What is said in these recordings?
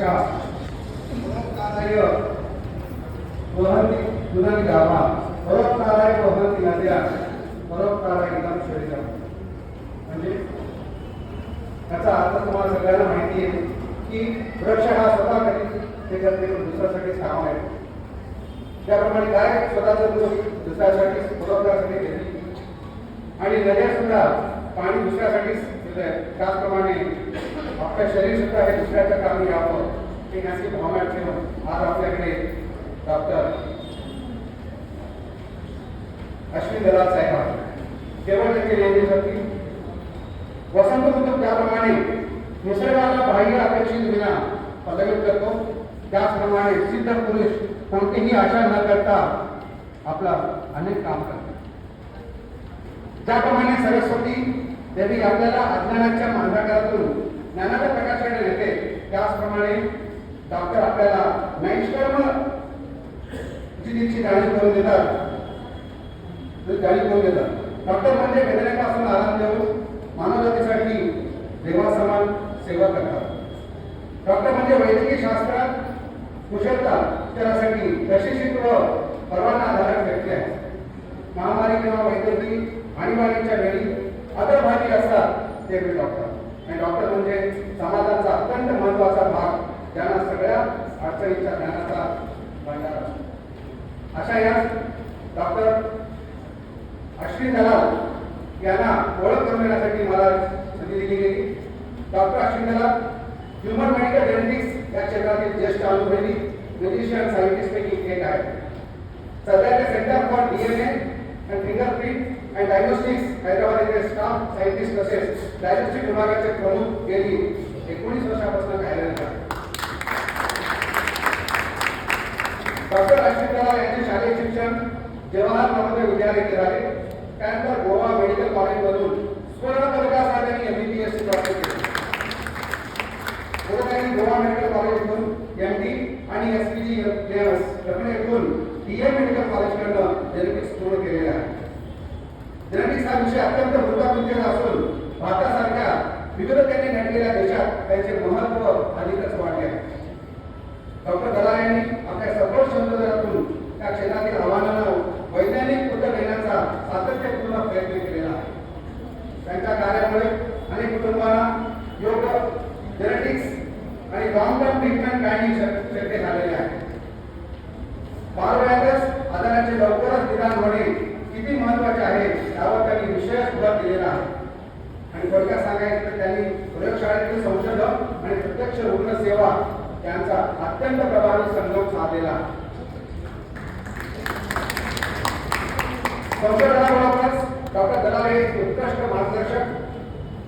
का परोपकाराय वहन्ति दुनानि गावा परोपकाराय वहन्ति नद्या परोपकाराय इदं शरीरम. म्हणजे याचा अर्थ तुम्हाला सगळ्यांना माहिती आहे की वृक्ष हा स्वतः कधी ते करते दुसऱ्यासाठी काम आहे. त्याप्रमाणे काय स्वतःच दुसऱ्यासाठी परोपकारासाठी घेतली आणि नद्या सुद्धा पाणी दुसऱ्यासाठीच त्याचप्रमाणे आपलं शरीर सुद्धा हे दुसऱ्याच्या कामी यावं ही अशी भावना ठेवून आज आपल्याकडे डॉक्टर अश्विन दलाल साहेब केवळ त्यांची नेहमीसाठी वसंत ऋतू त्याप्रमाणे निसर्गाला बाह्य अपेक्षित विना पदवीत करतो त्याचप्रमाणे सिद्ध पुरुष कोणतीही आशा न करता आपला अनेक काम करतात. ज्याप्रमाणे सरस्वती देवी आपल्याला अज्ञानाच्या अंधकारातून ज्ञानाच्या प्रकाशाने येते त्याचप्रमाणे डॉक्टर आपल्याला नैष्कर्म जाणीव करून देतात. डॉक्टर म्हणजे वेदनेपासून आराम देऊन मानवजातीसाठी देवासमान सेवा करतात. डॉक्टर म्हणजे वैद्यकीय शास्त्रात कुशलता त्यासाठी प्रशिक्षित व परवानाधारक व्यक्ती आहे. महामारी किंवा वैद्यकीय आणीबाणीच्या वेळी अदरभागी असतात ते डॉक्टर. आणि डॉक्टर म्हणजे समाजाचा अत्यंत महत्वाचा भाग ज्यांना सगळ्या अडचणीच्या ज्ञानाचा भांडार असतो. अशा या डॉक्टर अश्विन दलाल यांना ओळख करून देण्यासाठी मला संधी दिली गेली. डॉक्टर अश्विन दलाल ह्युमन मेडिकल जेनेटिक्स या क्षेत्रातील ज्येष्ठ अनुभवी फिजिशियन सायंटिस्ट पैकी एक आहे. सध्याचे centre for DNA and fingerprint and diagnostics Hyderabad येथे स्टाफ सायंटिस्ट तसेच डायग्नोस्टिक विभागाचे प्रमुख गेली 19 वर्षापासून कार्यरत आहेत. डॉक्टर अश्विन दलाल यांचे शालेय शिक्षण जवाहर नवोदय विद्यालयात झाले. त्यानंतर गोवा मेडिकल कॉलेजमधून स्वर्ण पदकासह त्यांनी MBBS प्राप्त केले. पुढे त्यांनी गोवा मेडिकल कॉलेजमधून MD आणि SPG येथून DM मेडिकल कॉलेजकडून जेनेटिक्स पूर्ण केलेले आहे. जेनेटिक्स हा विषय अत्यंत गुंतागुंतीचा असून भारतासारख्या विविधतेने नटलेल्या देशात त्याचे महत्त्व अधिकच वाढले आहे. डॉक्टर दलाल यांनी आपल्या सफल संशोधनातून त्या क्षेत्रातील आव्हानांना वैज्ञानिक उत्तर देण्याचा सातत्यपूर्ण प्रयत्न केलेला आहे. त्यांच्या कार्यामुळे अनेक कुटुंबांना योग जेनेटिक्स आणि लॉंग टर्म ट्रीटमेंट काढणे शक्य झालेले आहे. बालवयातच आजाराचे लवकरच निदान होणे किती महत्वाचे आहे यावर त्यांनी विशेष भर दिलेला आहे. आणि थोडक्यात सांगायचं तर त्यांनी प्रयोगशाळेतील संशोधन आणि प्रत्यक्ष रुग्ण सेवा यांचा अत्यंत प्रभावी संगम साधलेला आहे. संशोधनाबरोबरच डॉक्टर दलाल हे उत्कृष्ट मार्गदर्शक,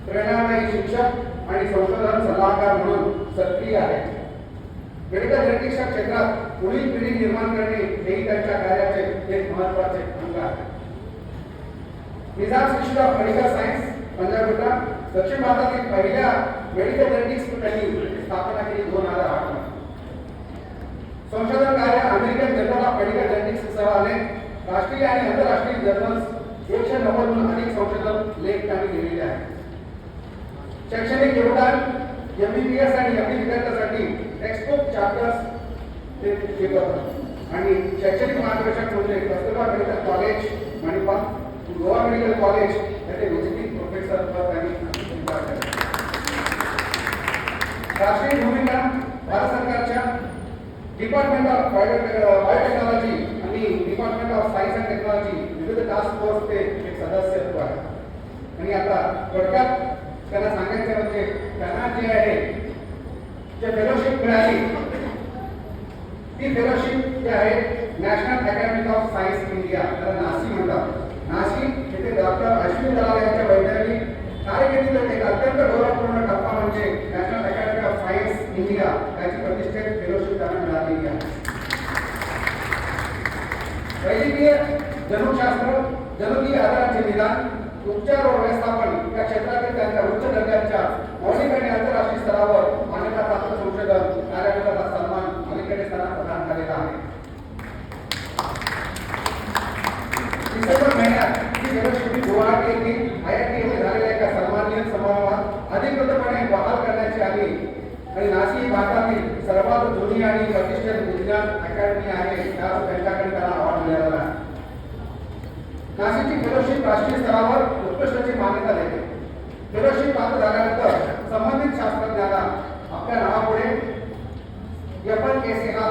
प्रेरणादायी शिक्षक आणि संशोधन सल्लागार म्हणून सक्रिय आहेत. मेडिकल जेनेटिक्सच्या क्षेत्रात पुढील पिढी निर्माण करणे हेही त्यांच्या कार्याचे एक महत्त्वाचे अंग आहे. Nizam institute of medical science Panjagutta दक्षिण भारतातील पहिल्या मेडिकल जेनेटिक्स त्यांनी स्थापना केली 2008 मध्ये. संशोधन कार्य American journal of medical genetics सह अनेक राष्ट्रीय आणि आंतरराष्ट्रीय जर्नल्स 190 हून अधिक संशोधन लेख त्यांनी लिहिलेले आहेत. शैक्षणिक योगदान MBBS आणि MD विद्यार्थ्यांसाठी टेक्स्टबुक चॅप्टर्स ते शिकवतात. आणि शैक्षणिक मार्गदर्शक म्हणजे Kasturba medical college Manipal, Goa medical college येथे व्हिजिटिंग प्रोफेसर पद त्यांनी राष्ट्रीय भूमिका भारत सरकारच्या डिपार्टमेंट ऑफ बायोटेक्नॉलॉजी आणि department of science and technology विविध टास्क फोर्सचे एक सदस्य आहेत. आणि आता थोडक्यात त्यांना सांगायचं म्हणजे त्यांना जे आहे जे फेलोशिप मिळाली ती फेलोशिप जी आहे national academy of science India त्याला नासी म्हणतात. नाशिक येथे डॉक्टर अश्विन दलाल यांच्या वैज्ञानिक कारकिर्दीतील एक अत्यंत गौरवपूर्ण टप्पा म्हणजे national academy of science India याची प्रतिष्ठित फेलोशिप त्यांना मिळालेली आहे. वैद्यकीय जनुशास्त्र, जनुकीय आजारांचे निदान, उपचार व व्यवस्थापन या क्षेत्रातील त्यांच्या उच्च दर्जाच्या मौलिक आणि आंतरराष्ट्रीय स्तरावर मान्यताप्राप्त संशोधन कार्यालयाचा सन्मान अलीकडे त्यांना प्रदान झालेला आहे. डिसेंबर महिन्यात ही फेलोशिप गुवाहाटी येथील IIT येथे झालेल्या एका सन्माननीय समारंभात अधिकृतपणे बहाल करण्यात आली आणि आणि नाशिक ही भारतातील सर्वात जुनी आणि प्रतिष्ठित विज्ञान अकॅडमी आहे. त्यांच्याकडे त्याला अवॉर्ड मिळालेला आहे. नाशिकची फेलोशिप राष्ट्रीय स्तरावर उत्कृष्टची मान्यता देते. फेलोशिप प्राप्त झाल्यानंतर संबंधित शास्त्रज्ञाला आपल्या नावापुढे FNAC हा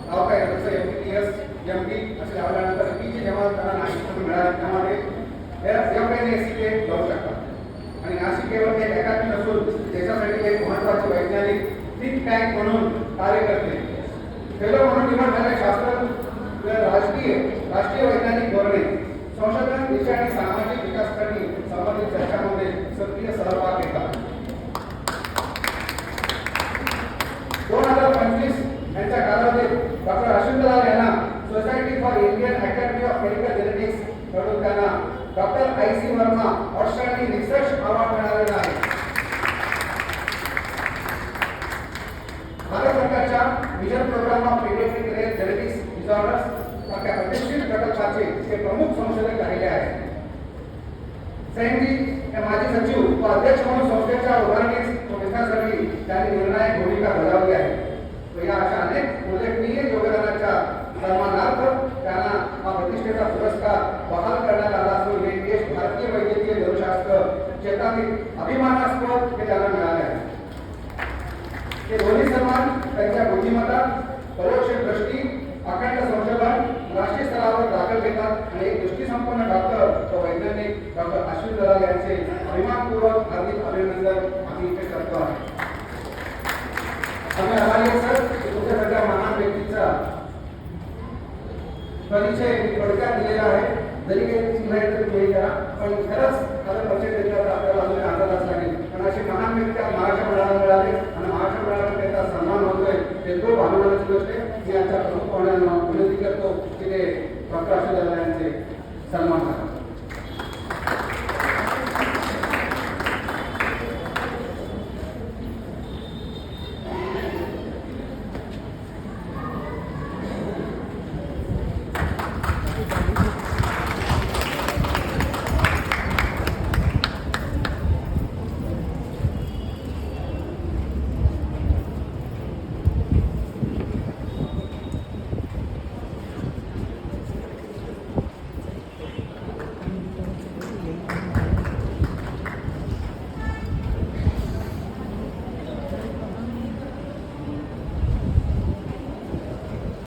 नाव काय जसं MPTS, MP असे लावल्यानंतर ती जी जेव्हा त्यांना नाशिकमधून मिळाली त्यामध्ये FNAC ते लावू शकतात. आणि नाशिक केवळ एक अकॅडमी नसून देशासाठी एक महत्त्वाचे वैज्ञानिक थिंक टँक म्हणून कार्य करते. फेलो म्हणून निवड झालेले शास्त्र राष्ट्रीय वैज्ञानिक धोरणे, संशोधन, विषय आणि सामाजिक विकासासाठी संबंधित चर्चांमध्ये सक्रिय सहभाग घेतात. 2025 यांच्या कालावधीत डॉक्टर अश्विंदलाल यांना society for Indian academy of medical genetics कडून त्यांना doctor IC Verma outstanding research award मिळालेला आहे. भारत सरकारच्या vision programme of paediatric rare genetics disorders या प्रतिष्ठित प्रकल्पाचे ते प्रमुख संशोधक राहिले आहेत. सैनजी हे माजी सचिव व अध्यक्ष म्हणून संस्थेच्या उभारणीस व विकासासाठी त्यांनी निर्णायक भूमिका बजावली आहे. या अशा अनेक उल्लेखनीय योगदानाच्या सन्मानार्थ त्यांना हा प्रतिष्ठेचा पुरस्कार बहाल करण्यात आला असून हे देश भारतीय वैद्यकीय जीवशास्त्र क्षेत्रातील अभिमानास्पद हे त्यांना मिळाले आहे. हे दोन्ही सन्मान त्यांच्या बुद्धिमत्ता, परोक्ष दृष्टी, अखंड संशोधन, राष्ट्रीय स्तरावर दाखल घेतात आणि एक दृष्टीसंपन्न डॉक्टर व वैज्ञानिक डॉक्टर अश्विन दलाल यांचे अभिमानपूर्वक हार्दिक अभिनंदन आम्ही इथे करतो आहे. आम्ही आभारी आहोत सर की तुमच्यासारख्या महान व्यक्तीचा परिचय थोडक्यात दिलेला आहे. जरी काही चुकलं तर तुम्ही करा, पण खरंच आता परिचय देण्याचा तर आपल्याला अजून आदरच लागेल. कारण अशी महान व्यक्ती आज महाराष्ट्र मंडळाला मिळाले आणि महाराष्ट्र मंडळाला त्यांचा सन्मान होतोय हे खूप अभिमानाची गोष्ट आहे. मी आजच्या प्रमुख पाहुण्यांना विनंती करतो की ते डॉक्टर अश्विन दलाल यांचे सन्मान